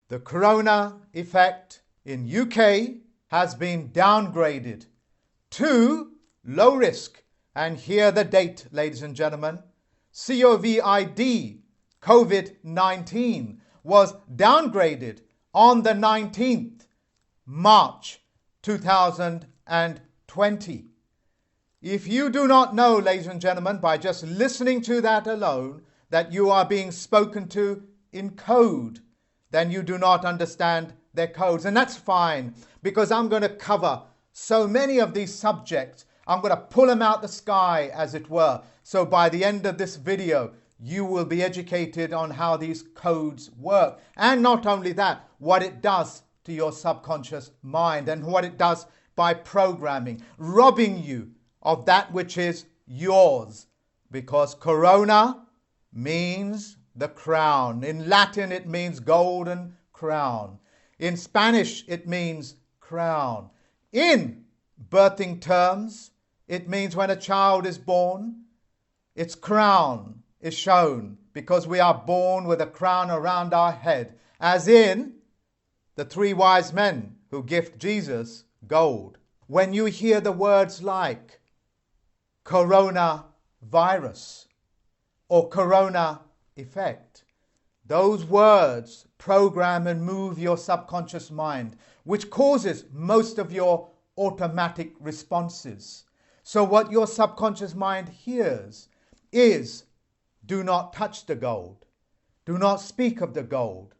The corona effect in UK has been downgraded to low risk. And here the date, ladies and gentlemen. COVID, COVID-19, was downgraded on the 19th March 2020. If you do not know, ladies and gentlemen, by just listening to that alone, that you are being spoken to in code, then you do not understand their codes. And that's fine, because I'm going to cover so many of these subjects. I'm going to pull them out the sky, as it were. So by the end of this video, you will be educated on how these codes work. And not only that, what it does to your subconscious mind and what it does by programming, robbing you of that which is yours. Because corona means the crown. In Latin, it means golden crown. In Spanish, it means crown. In birthing terms, it means when a child is born, its crown is shown because we are born with a crown around our head, as in the three wise men who gift Jesus gold. When you hear the words like coronavirus or corona effect, those words program and move your subconscious mind, which causes most of your automatic responses. So what your subconscious mind hears is, do not touch the gold. Do not speak of the gold.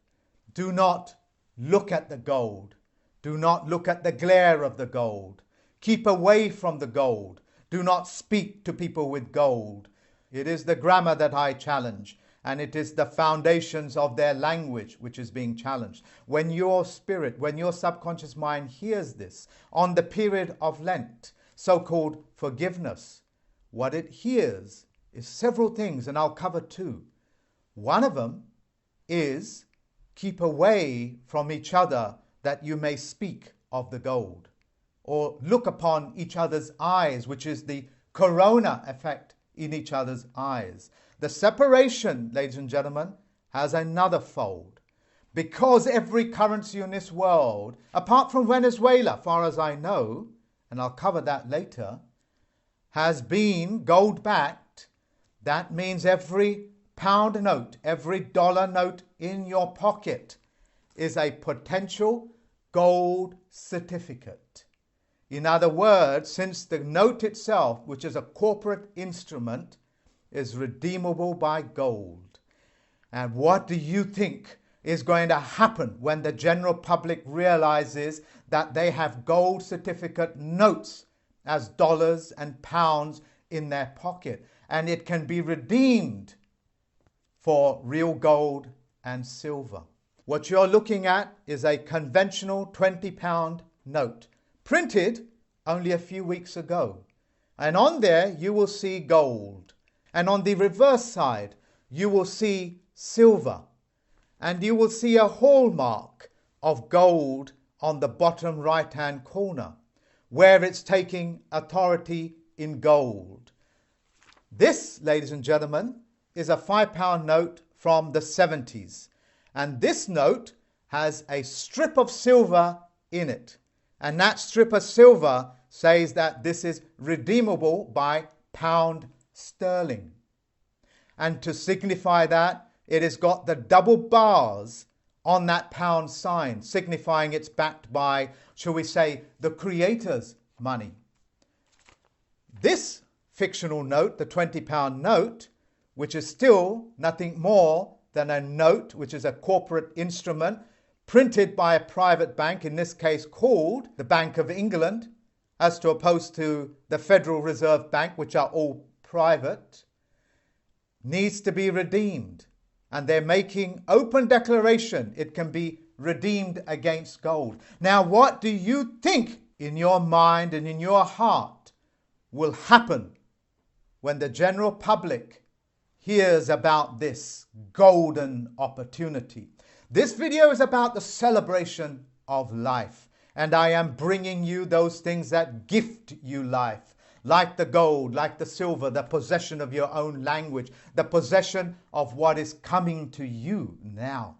Do not look at the gold. Do not look at the glare of the gold. Keep away from the gold. Do not speak to people with gold. It is the grammar that I challenge, and it is the foundations of their language which is being challenged. When your spirit, when your subconscious mind hears this on the period of Lent, so-called forgiveness, what it hears is several things, and I'll cover two. One of them is keep away from each other that you may speak of the gold, or look upon each other's eyes, which is the corona effect in each other's eyes. The separation, ladies and gentlemen, has another fold. Because every currency in this world, apart from Venezuela, far as I know, and I'll cover that later, has been gold-backed, that means every pound note, every dollar note in your pocket is a potential gold certificate. In other words, since the note itself, which is a corporate instrument, is redeemable by gold. And what do you think is going to happen when the general public realizes that they have gold certificate notes as dollars and pounds in their pocket, and it can be redeemed for real gold and silver? What you're looking at is a conventional £20 note, printed only a few weeks ago. And on there you will see gold. And on the reverse side you will see silver. And you will see a hallmark of gold on the bottom right-hand corner, where it's taking authority in gold. This, ladies and gentlemen, is a £5 note from the 70s. And this note has a strip of silver in it. And that strip of silver says that this is redeemable by pound sterling. And to signify that, it has got the double bars on that pound sign, signifying it's backed by, shall we say, the creator's money. This fictional note, the £20 note, which is still nothing more than a note, which is a corporate instrument printed by a private bank, in this case called the Bank of England, as to opposed to the Federal Reserve Bank, which are all private, needs to be redeemed. And they're making open declaration it can be redeemed against gold. Now, what do you think in your mind and in your heart will happen when the general public hears about this golden opportunity? This video is about the celebration of life, and I am bringing you those things that gift you life, like the gold, like the silver, the possession of your own language, the possession of what is coming to you now.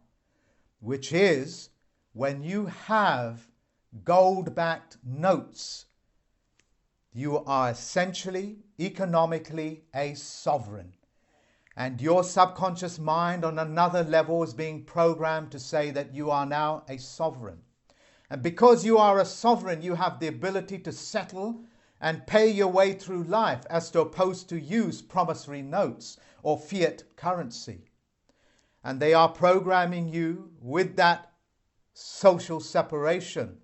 which is when you have gold-backed notes, you are essentially, economically, a sovereign. And your subconscious mind on another level is being programmed to say that you are now a sovereign. And because you are a sovereign, you have the ability to settle and pay your way through life as opposed to use promissory notes or fiat currency. And they are programming you with that social separation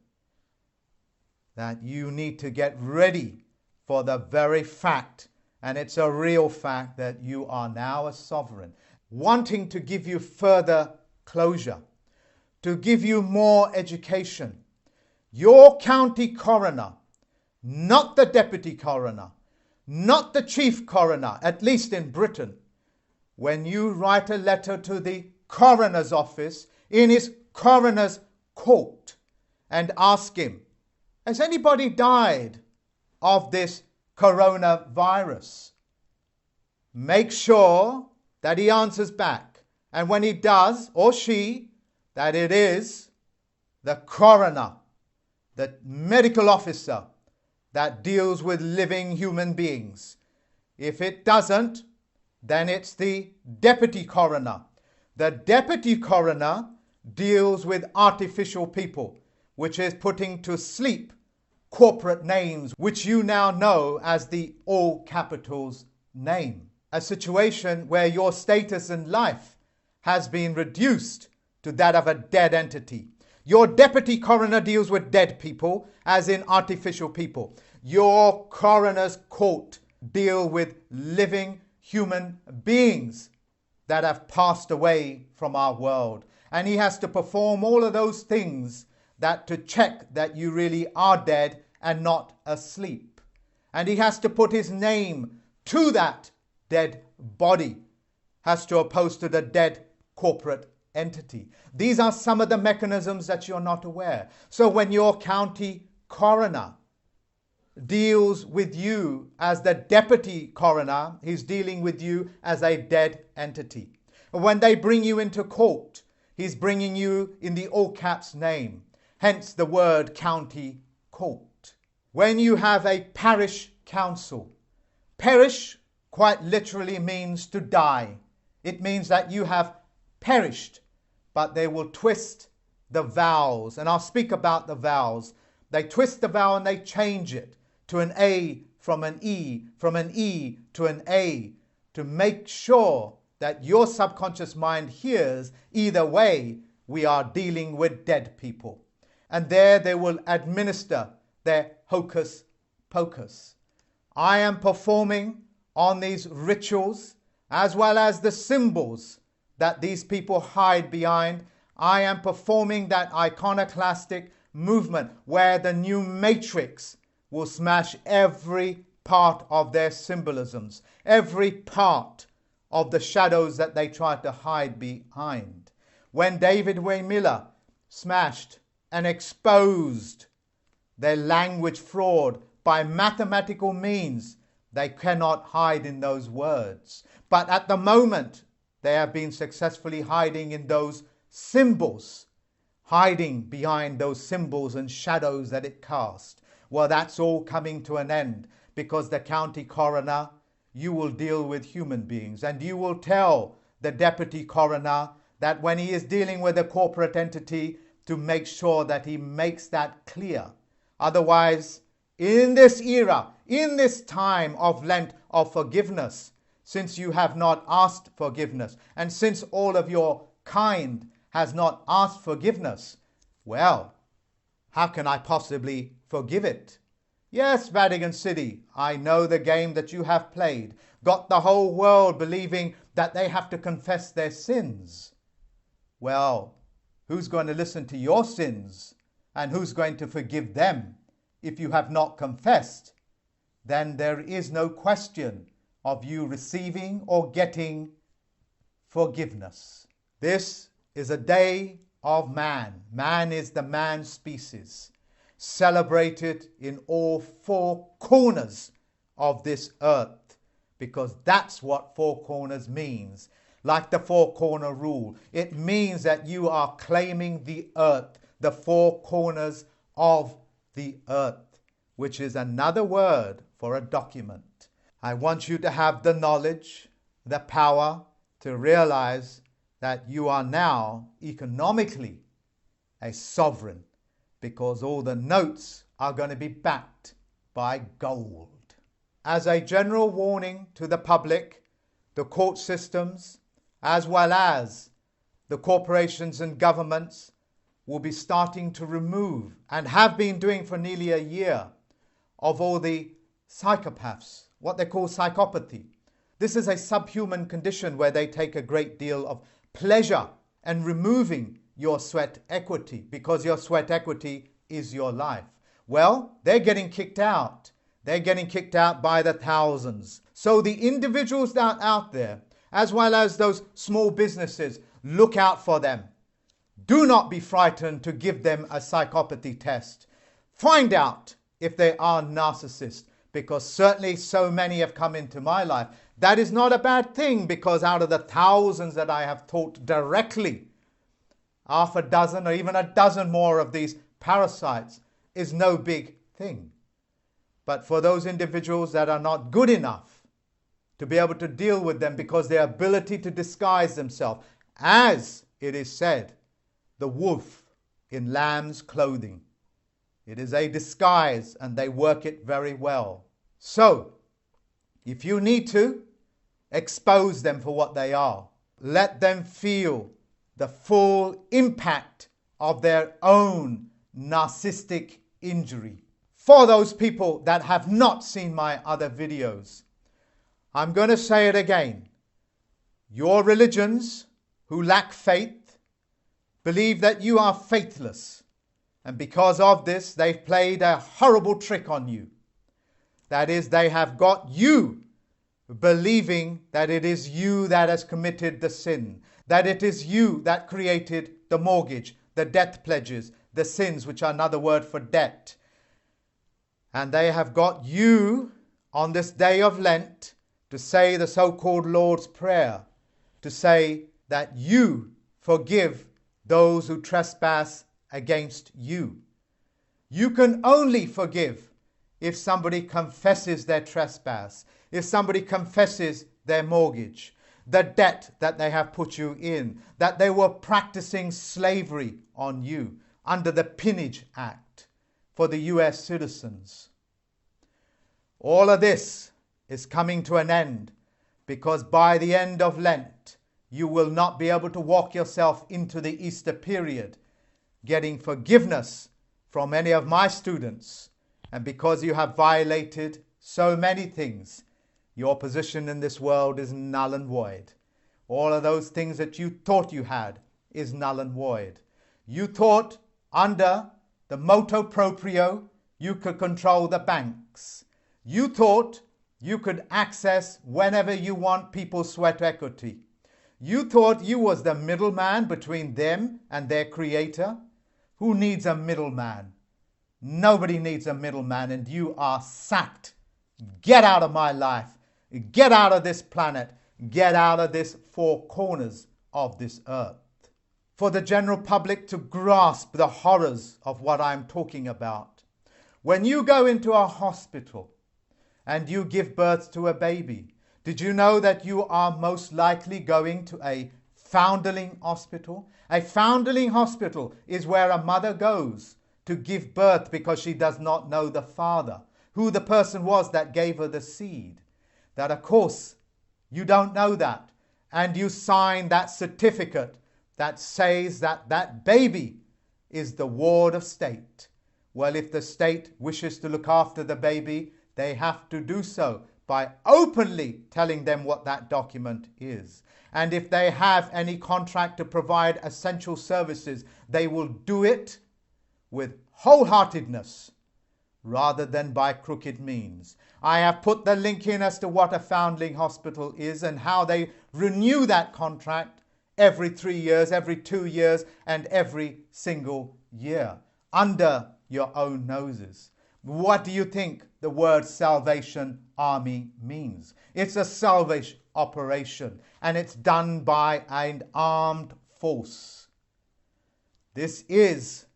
that you need to get ready for the very fact, and it's a real fact, that you are now a sovereign, wanting to give you further closure, to give you more education. Your county coroner, not the deputy coroner, not the chief coroner, at least in Britain, when you write a letter to the coroner's office in his coroner's court and ask him, has anybody died of this coronavirus? Make sure that he answers back. And when he does, or she, that it is the coroner, the medical officer that deals with living human beings. If it doesn't, then it's the deputy coroner. The deputy coroner deals with artificial people, which is putting to sleep corporate names, which you now know as the all capitals name. A situation where your status in life has been reduced to that of a dead entity. Your deputy coroner deals with dead people, as in artificial people. Your coroner's court deal with living human beings that have passed away from our world. And he has to perform all of those things that to check that you really are dead and not asleep. And he has to put his name to that dead body, as opposed to the dead corporate entity. These are some of the mechanisms that you're not aware. So when your county coroner deals with you as the deputy coroner, he's dealing with you as a dead entity. When they bring you into court, he's bringing you in the all caps name, hence the word county court. When you have a parish council, perish quite literally means to die. It means that you have perished, but they will twist the vowels, and I'll speak about the vowels. They twist the vowel and they change it to an A from an E, from an E to an A, to make sure that your subconscious mind hears either way we are dealing with dead people. And there they will administer their hocus pocus. I am performing on these rituals as well as the symbols that these people hide behind. I am performing that iconoclastic movement where the new matrix will smash every part of their symbolisms, every part of the shadows that they tried to hide behind. When David Way Miller smashed and exposed their language fraud by mathematical means, they cannot hide in those words. But at the moment, they have been successfully hiding in those symbols, hiding behind those symbols and shadows that it cast. Well, that's all coming to an end, because the county coroner, you will deal with human beings, and you will tell the deputy coroner that when he is dealing with a corporate entity, to make sure that he makes that clear. Otherwise, in this era, in this time of Lent of forgiveness, since you have not asked forgiveness, and since all of your kind has not asked forgiveness, well, how can I possibly forgive it? Yes, Vatican City, I know the game that you have played, got the whole world believing that they have to confess their sins. Well, who's going to listen to your sins, and who's going to forgive them? If you have not confessed, then there is no question of you receiving or getting forgiveness. This is a day of man. Man is the man species, celebrated in all four corners of this earth, because that's what four corners means. like the four-corner rule. It means that you are claiming the earth, the four corners of the earth, which is another word for a document. I want you to have the knowledge, the power to realize that you are now economically a sovereign, because all the notes are going to be backed by gold. As a general warning to the public, the court systems, as well as the corporations and governments, will be starting to remove, and have been doing for nearly a year, of all the psychopaths, what they call psychopathy. This is a subhuman condition where they take a great deal of pleasure in removing your sweat equity, because your sweat equity is your life. Well, they're getting kicked out. They're getting kicked out by the thousands. So the individuals that are out there, as well as those small businesses, look out for them. Do not be frightened to give them a psychopathy test. Find out if they are narcissists, because certainly so many have come into my life. That is not a bad thing, because out of the thousands that I have taught directly, half a dozen or even a dozen more of these parasites is no big thing. But for those individuals that are not good enough to be able to deal with them, because their ability to disguise themselves, as it is said, the wolf in lamb's clothing. It is a disguise, and they work it very well. So, if you need to, expose them for what they are. Let them feel the full impact of their own narcissistic injury. For those people that have not seen my other videos, I'm going to say it again. Your religions who lack faith believe that you are faithless, and because of this they've played a horrible trick on you. That is, they have got you believing that it is you that has committed the sin, that it is you that created the mortgage, the death pledges, the sins, which are another word for debt. And they have got you on this day of Lent to say the so-called Lord's Prayer, to say that you forgive those who trespass against you. You can only forgive if somebody confesses their trespass, if somebody confesses their mortgage, the debt that they have put you in, that they were practicing slavery on you under the Peonage Act for the US citizens. All of this is coming to an end, because by the end of Lent, you will not be able to walk yourself into the Easter period getting forgiveness from any of my students. And because you have violated so many things, your position in this world is null and void. All of those things that you thought you had is null and void. You thought under the motu proprio you could control the banks. You thought you could access whenever you want people's sweat equity. You thought you was the middleman between them and their creator. Who needs a middleman? Nobody needs a middleman, and you are sacked. Get out of my life. Get out of this planet. Get out of this four corners of this earth. For the general public to grasp the horrors of what I'm talking about. When you go into a hospital and you give birth to a baby, did you know that you are most likely going to a foundling hospital? A foundling hospital is where a mother goes to give birth because she does not know the father, who the person was that gave her the seed. That, of course, you don't know that. And you sign that certificate that says that that baby is the ward of state. Well, if the state wishes to look after the baby, they have to do so by openly telling them what that document is. And if they have any contract to provide essential services, they will do it with wholeheartedness rather than by crooked means. I have put the link in as to what a foundling hospital is and how they renew that contract every 3 years, every 2 years, and every single year under your own noses. What do you think the word Salvation Army means? It's a Salvation operation, and it's done by an armed force. This is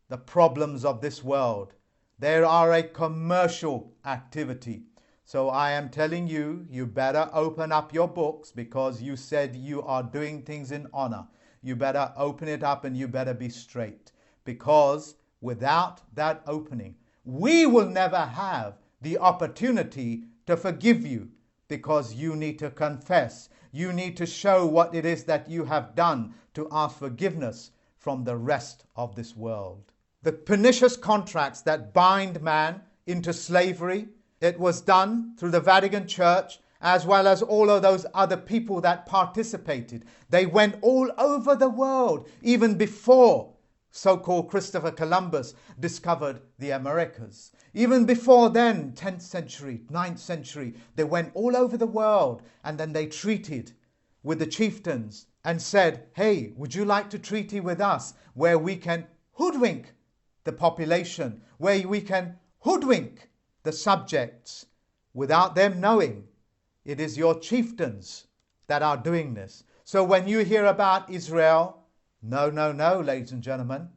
the problems of this world. They are a commercial activity. So I am telling you, you better open up your books, because you said you are doing things in honor. You better open it up and you better be straight, because without that opening, we will never have the opportunity to forgive you, because you need to confess. You need to show what it is that you have done to ask forgiveness from the rest of this world. The pernicious contracts that bind man into slavery, it was done through the Vatican Church, as well as all of those other people that participated. They went all over the world, even before so-called Christopher Columbus discovered the Americas. Even before then, 10th century, 9th century, they went all over the world, and then they treated with the chieftains and said, hey, would you like to treaty with us, where we can hoodwink the population, where we can hoodwink the subjects without them knowing. It is your chieftains that are doing this. So when you hear about Israel, no, ladies and gentlemen,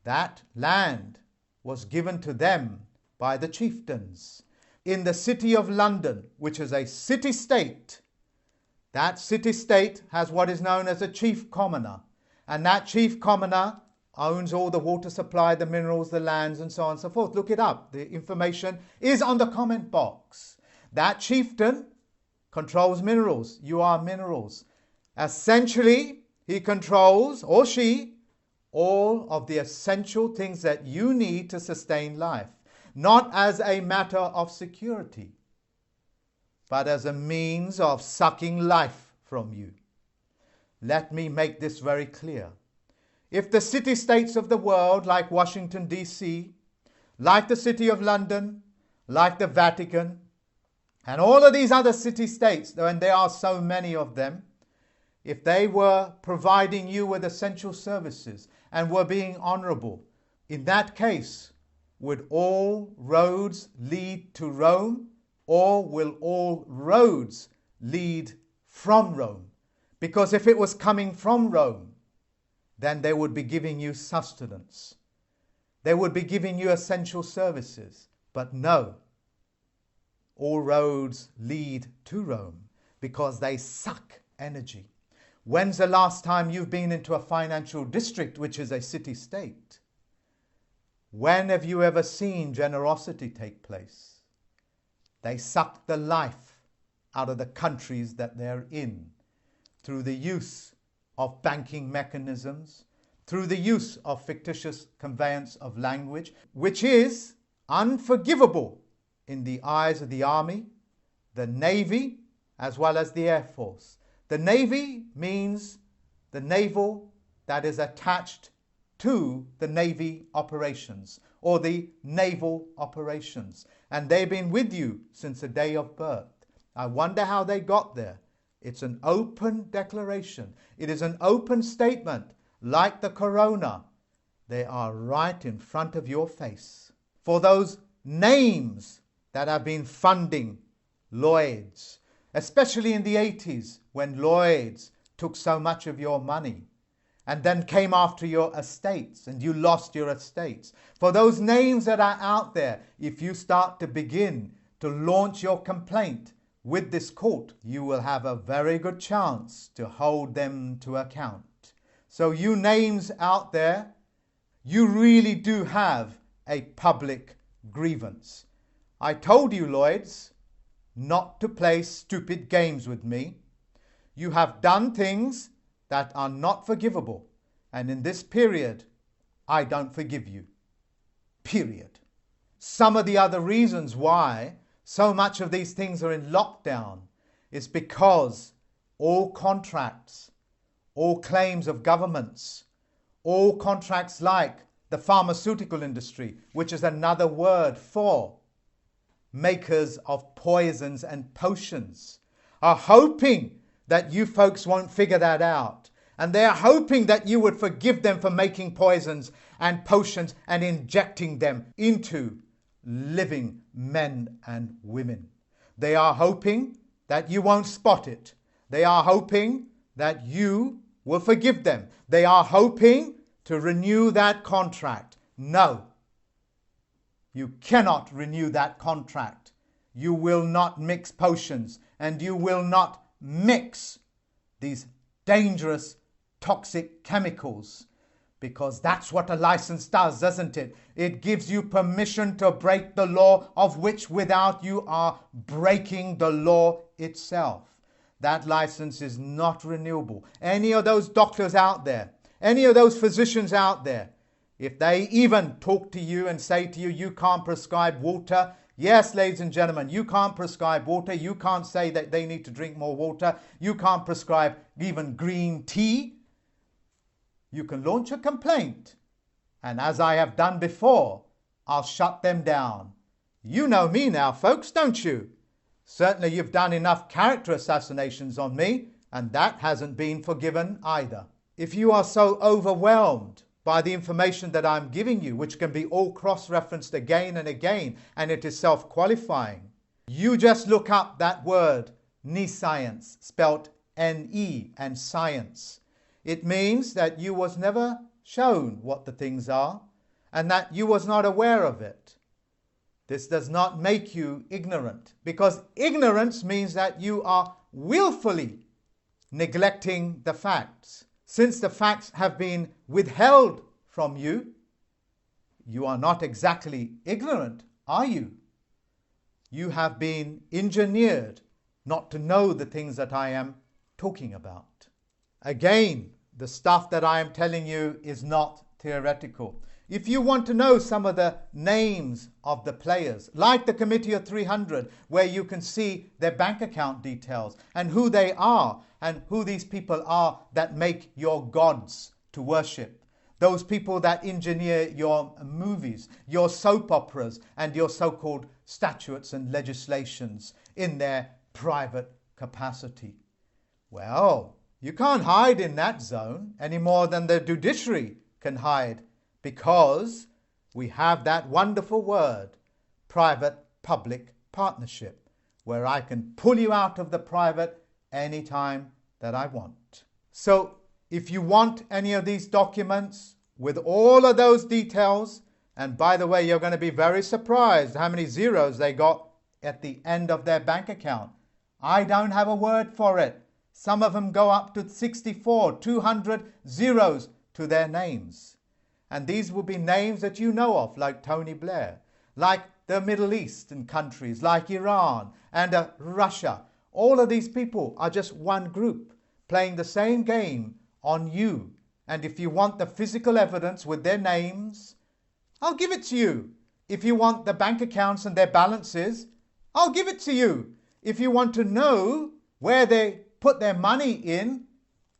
that land was given to them by the chieftains. In the city of London, which is a city-state, that city-state has what is known as a chief commoner. And that chief commoner owns all the water supply, the minerals, the lands, and so on and so forth. Look it up. The information is on the comment box. That chieftain controls minerals. You are minerals. Essentially, he controls, or she, all of the essential things that you need to sustain life. Not as a matter of security, but as a means of sucking life from you. Let me make this very clear. If the city-states of the world, like Washington, D.C., like the City of London, like the Vatican, and all of these other city-states, and there are so many of them, if they were providing you with essential services and were being honorable, in that case, would all roads lead to Rome, or will all roads lead from Rome? Because if it was coming from Rome, then they would be giving you sustenance. They would be giving you essential services. But no, all roads lead to Rome, because they suck energy. When's the last time you've been into a financial district, which is a city-state? When have you ever seen generosity take place? They suck the life out of the countries that they're in through the use of banking mechanisms, through the use of fictitious conveyance of language, which is unforgivable in the eyes of the Army, the Navy, as well as the Air Force. The Navy means the naval that is attached to the Navy operations, or the naval operations. And they've been with you since the day of birth. I wonder how they got there. It's an open declaration. It is an open statement, like the corona. They are right in front of your face. For those names that have been funding Lloyd's, especially in the 80s, when Lloyd's took so much of your money and then came after your estates and you lost your estates. For those names that are out there, if you start to begin to launch your complaint with this court, you will have a very good chance to hold them to account. So you names out there, you really do have a public grievance. I told you, Lloyds, not to play stupid games with me. You have done things that are not forgivable. And in this period, I don't forgive you. Period. Some of the other reasons why so much of these things are in lockdown is because all contracts, all claims of governments, all contracts like the pharmaceutical industry, which is another word for makers of poisons and potions, are hoping that you folks won't figure that out. And they are hoping that you would forgive them for making poisons and potions and injecting them into living men and women. They are hoping that you won't spot it. They are hoping that you will forgive them. They are hoping to renew that contract. No, you cannot renew that contract. You will not mix potions, and you will not mix these dangerous toxic chemicals, because that's what a license does, doesn't it? It gives you permission to break the law, of which without you are breaking the law itself. That license is not renewable. Any of those doctors out there, any of those physicians out there, if they even talk to you and say to you, you can't prescribe water. Yes, ladies and gentlemen, you can't prescribe water. You can't say that they need to drink more water. You can't prescribe even green tea. You can launch a complaint. And as I have done before, I'll shut them down. You know me now, folks, don't you? Certainly you've done enough character assassinations on me, and that hasn't been forgiven either. If you are so overwhelmed by the information that I'm giving you, which can be all cross-referenced again and again, and it is self-qualifying, you just look up that word, nescience, spelt N-E, and science. It means that you was never shown what the things are, and that you was not aware of it. This does not make you ignorant, because ignorance means that you are willfully neglecting the facts. Since the facts have been withheld from you, you are not exactly ignorant, are you? You have been engineered not to know the things that I am talking about. Again, the stuff that I am telling you is not theoretical. If you want to know some of the names of the players, like the Committee of 300, where you can see their bank account details and who they are and who these people are that make your gods to worship, those people that engineer your movies, your soap operas, and your so-called statutes and legislations in their private capacity. Well, you can't hide in that zone any more than the judiciary can hide, because we have that wonderful word, private-public partnership, where I can pull you out of the private anytime that I want. So if you want any of these documents with all of those details, and by the way, you're going to be very surprised how many zeros they got at the end of their bank account. I don't have a word for it. Some of them go up to 64, 200 zeros to their names. And these will be names that you know of, like Tony Blair, like the Middle Eastern countries, like Iran and Russia. All of these people are just one group playing the same game on you. And if you want the physical evidence with their names, I'll give it to you. If you want the bank accounts and their balances, I'll give it to you. If you want to know where they put their money in,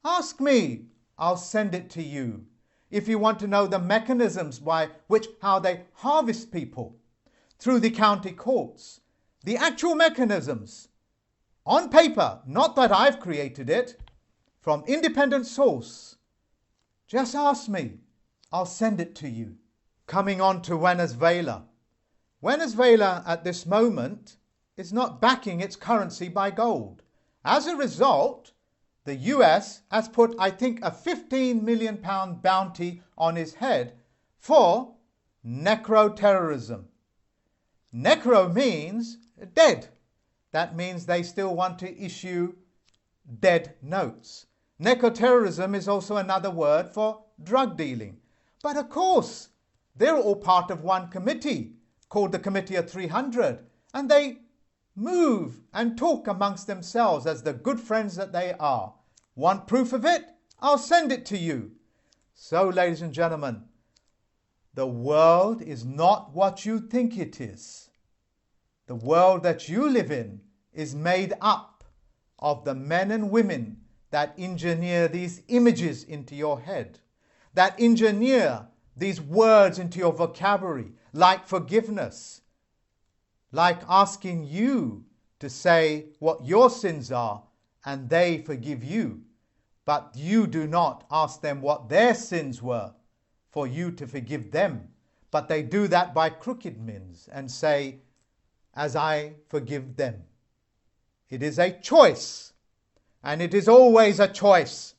ask me. I'll send it to you. If you want to know the mechanisms by which how they harvest people through the county courts, the actual mechanisms on paper, not that I've created it, from independent source, just ask me. I'll send it to you. Coming on to Venezuela. Venezuela at this moment is not backing its currency by gold. As a result, the US has put, I think, a £15 million bounty on his head for necro-terrorism. Necro means dead. That means they still want to issue dead notes. Necro-terrorism is also another word for drug dealing. But of course, they're all part of one committee called the Committee of 300, and they move and talk amongst themselves as the good friends that they are. Want proof of it? I'll send it to you. So, ladies and gentlemen, the world is not what you think it is. The world that you live in is made up of the men and women that engineer these images into your head, that engineer these words into your vocabulary, like forgiveness, like asking you to say what your sins are and they forgive you, but you do not ask them what their sins were for you to forgive them, but they do that by crooked means and say, as I forgive them. It is a choice, and it is always a choice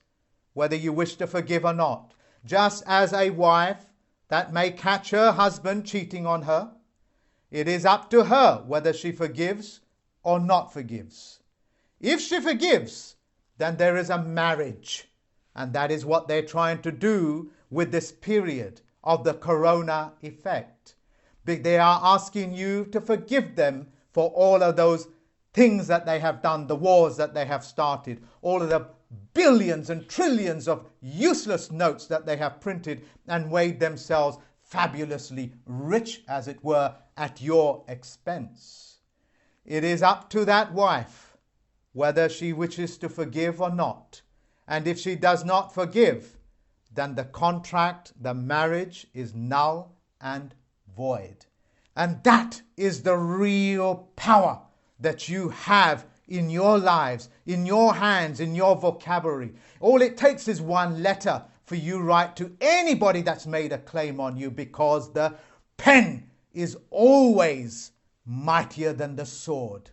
whether you wish to forgive or not. Just as a wife that may catch her husband cheating on her, it is up to her whether she forgives or not forgives. If she forgives, then there is a marriage, and that is what they're trying to do with this period of the corona effect. They are asking you to forgive them for all of those things that they have done, the wars that they have started, all of the billions and trillions of useless notes that they have printed and made themselves fabulously rich, as it were, at your expense. It is up to that wife whether she wishes to forgive or not. And if she does not forgive, then the contract, the marriage, is null and void. And that is the real power that you have in your lives, in your hands, in your vocabulary. All it takes is one letter for you to write to anybody that's made a claim on you, because the pen is always mightier than the sword.